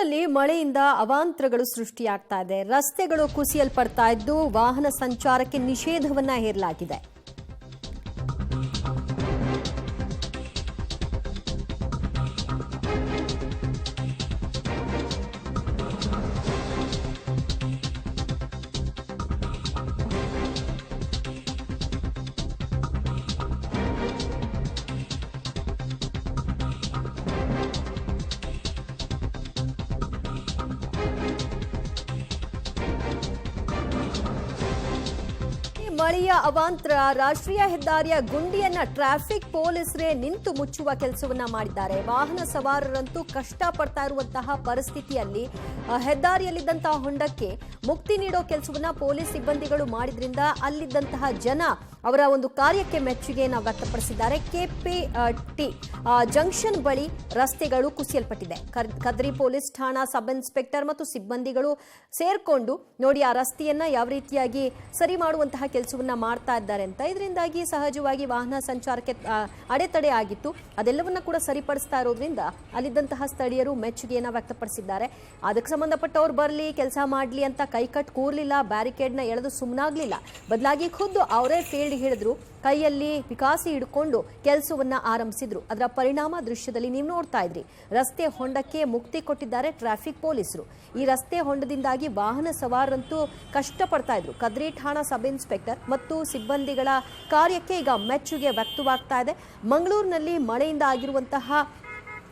ಮಂಗಳೂರಿನಲ್ಲಿ ಮಳೆಯಿಂದ ಅವಾಂತರಗಳು ಸೃಷ್ಟಿಯಾಗ್ತಾ ಇದೆ. ರಸ್ತೆಗಳು ಕುಸಿಯಲ್ಪಡ್ತಾ ಇದ್ದು ವಾಹನ ಸಂಚಾರಕ್ಕೆ ನಿಷೇಧವನ್ನ ಹೇರಲಾಗಿದೆ. ಮಳೆಯ ಅವಾಂತರ ರಾಷ್ಟ್ರೀಯ ಹೆದ್ದಾರಿಯ ಗುಂಡಿಯನ್ನ ಟ್ರಾಫಿಕ್ ಪೊಲೀಸರೇ ನಿಂತು ಮುಚ್ಚುವ ಕೆಲಸವನ್ನ ಮಾಡಿದ್ದಾರೆ. ವಾಹನ ಸವಾರರಂತೂ ಕಷ್ಟ ಪಡ್ತಾ ಇರುವಂತಹ ಪರಿಸ್ಥಿತಿಯಲ್ಲಿ ಹೆದ್ದಾರಿಯಲ್ಲಿದ್ದಂತಹ ಹೊಂಡಕ್ಕೆ ಮುಕ್ತಿ ನೀಡೋ ಕೆಲಸವನ್ನ ಪೊಲೀಸ್ ಸಿಬ್ಬಂದಿಗಳು ಮಾಡಿದ್ರಿಂದ ಅಲ್ಲಿದ್ದಂತಹ ಜನ ಅವರ ಒಂದು ಕಾರ್ಯಕ್ಕೆ ಮೆಚ್ಚುಗೆಯನ್ನು ವ್ಯಕ್ತಪಡಿಸಿದ್ದಾರೆ. KPT ಜಂಕ್ಷನ್ ಬಳಿ ರಸ್ತೆಗಳು ಕುಸಿಯಲ್ಪಟ್ಟಿದೆ. ಕದ್ರಿ ಪೊಲೀಸ್ ಠಾಣಾ ಸಬ್ ಇನ್ಸ್ಪೆಕ್ಟರ್ ಮತ್ತು ಸಿಬ್ಬಂದಿಗಳು ಸೇರ್ಕೊಂಡು ನೋಡಿ ಆ ರಸ್ತೆಯನ್ನ ಯಾವ ರೀತಿಯಾಗಿ ಸರಿ ಮಾಡುವಂತಹ ಕೆಲಸವನ್ನ ಮಾಡ್ತಾ ಇದ್ದಾರೆ ಅಂತ. ಇದರಿಂದಾಗಿ ಸಹಜವಾಗಿ ವಾಹನ ಸಂಚಾರಕ್ಕೆ ಅಡೆತಡೆ ಆಗಿತ್ತು. ಅದೆಲ್ಲವನ್ನ ಕೂಡ ಸರಿಪಡಿಸ್ತಾ ಇರೋದ್ರಿಂದ ಅಲ್ಲಿದ್ದಂತಹ ಸ್ಥಳೀಯರು ಮೆಚ್ಚುಗೆಯನ್ನ ವ್ಯಕ್ತಪಡಿಸಿದ್ದಾರೆ. ಅದಕ್ಕೆ ಸಂಬಂಧಪಟ್ಟವ್ರು ಬರಲಿ ಕೆಲಸ ಮಾಡಲಿ ಅಂತ ಕೈಕಟ್ಟು ಕೂರ್ಲಿಲ್ಲ, ಬ್ಯಾರಿಕೇಡ್ನ ಎಳೆದು ಸುಮ್ಮನಾಗ್ಲಿಲ್ಲ. ಬದಲಾಗಿ ಖುದ್ದು ಅವರೇ ಫೀಲ್ಡ್ ಹಿಡಿದ್ರು, ಕೈಯಲ್ಲಿ ಪಿಕಾಸಿ ಹಿಡ್ಕೊಂಡು ಕೆಲಸವನ್ನ ಆರಂಭಿಸಿದ್ರು. ಅದರ ಪರಿಣಾಮ ದೃಶ್ಯದಲ್ಲಿ ನೀವು ನೋಡ್ತಾ ಇದ್ರಿ. ರಸ್ತೆ ಹೊಂಡಕ್ಕೆ ಮುಕ್ತಿ ಕೊಟ್ಟಿದ್ದಾರೆ ಟ್ರಾಫಿಕ್ ಪೊಲೀಸರು. ಈ ರಸ್ತೆ ಹೊಂಡದಿಂದಾಗಿ ವಾಹನ ಸವಾರರಂತೂ ಕಷ್ಟಪಡ್ತಾ ಇದ್ರು. ಕದ್ರಿ ಠಾಣಾ ಸಬ್ ಇನ್ಸ್ಪೆಕ್ಟರ್ ಮತ್ತು ಸಿಬ್ಬಂದಿಗಳ ಕಾರ್ಯಕ್ಕೆ ಈಗ ಮೆಚ್ಚುಗೆ ವ್ಯಕ್ತವಾಗ್ತಾ ಇದೆ. ಮಂಗಳೂರಿನಲ್ಲಿ ಮಳೆಯಿಂದ ಆಗಿರುವಂತಹ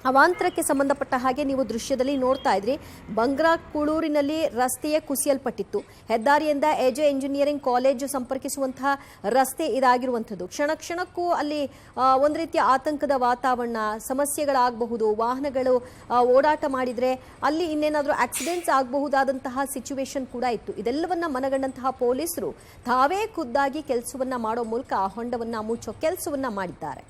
ಅವಾಂತರಕ್ಕೆ ಸಂಬಂಧಪಟ್ಟ ಹಾಗೆ ನೀವು ದೃಶ್ಯದಲ್ಲಿ ನೋಡ್ತಾ ಇದ್ರಿ. ಬಂಗ್ರಾಕುಳೂರಿನಲ್ಲಿ ರಸ್ತೆಯೇ ಕುಸಿಯಲ್ಪಟ್ಟಿತ್ತು. ಹೆದ್ದಾರಿಯಿಂದ ಎಜೆ ಇಂಜಿನಿಯರಿಂಗ್ ಕಾಲೇಜು ಸಂಪರ್ಕಿಸುವಂತಹ ರಸ್ತೆ ಇದಾಗಿರುವಂಥದ್ದು. ಕ್ಷಣಕ್ಕೂ ಅಲ್ಲಿ ಒಂದು ರೀತಿಯ ಆತಂಕದ ವಾತಾವರಣ, ಸಮಸ್ಯೆಗಳಾಗಬಹುದು. ವಾಹನಗಳು ಓಡಾಟ ಮಾಡಿದರೆ ಅಲ್ಲಿ ಇನ್ನೇನಾದರೂ ಆಕ್ಸಿಡೆಂಟ್ಸ್ ಆಗಬಹುದಾದಂತಹ ಸಿಚುವೇಶನ್ ಕೂಡ ಇತ್ತು. ಇದೆಲ್ಲವನ್ನ ಮನಗಂಡಂತಹ ಪೊಲೀಸರು ತಾವೇ ಖುದ್ದಾಗಿ ಕೆಲಸವನ್ನ ಮಾಡೋ ಮೂಲಕ ಹೊಂಡವನ್ನ ಮುಚ್ಚೋ ಕೆಲಸವನ್ನ ಮಾಡಿದ್ದಾರೆ.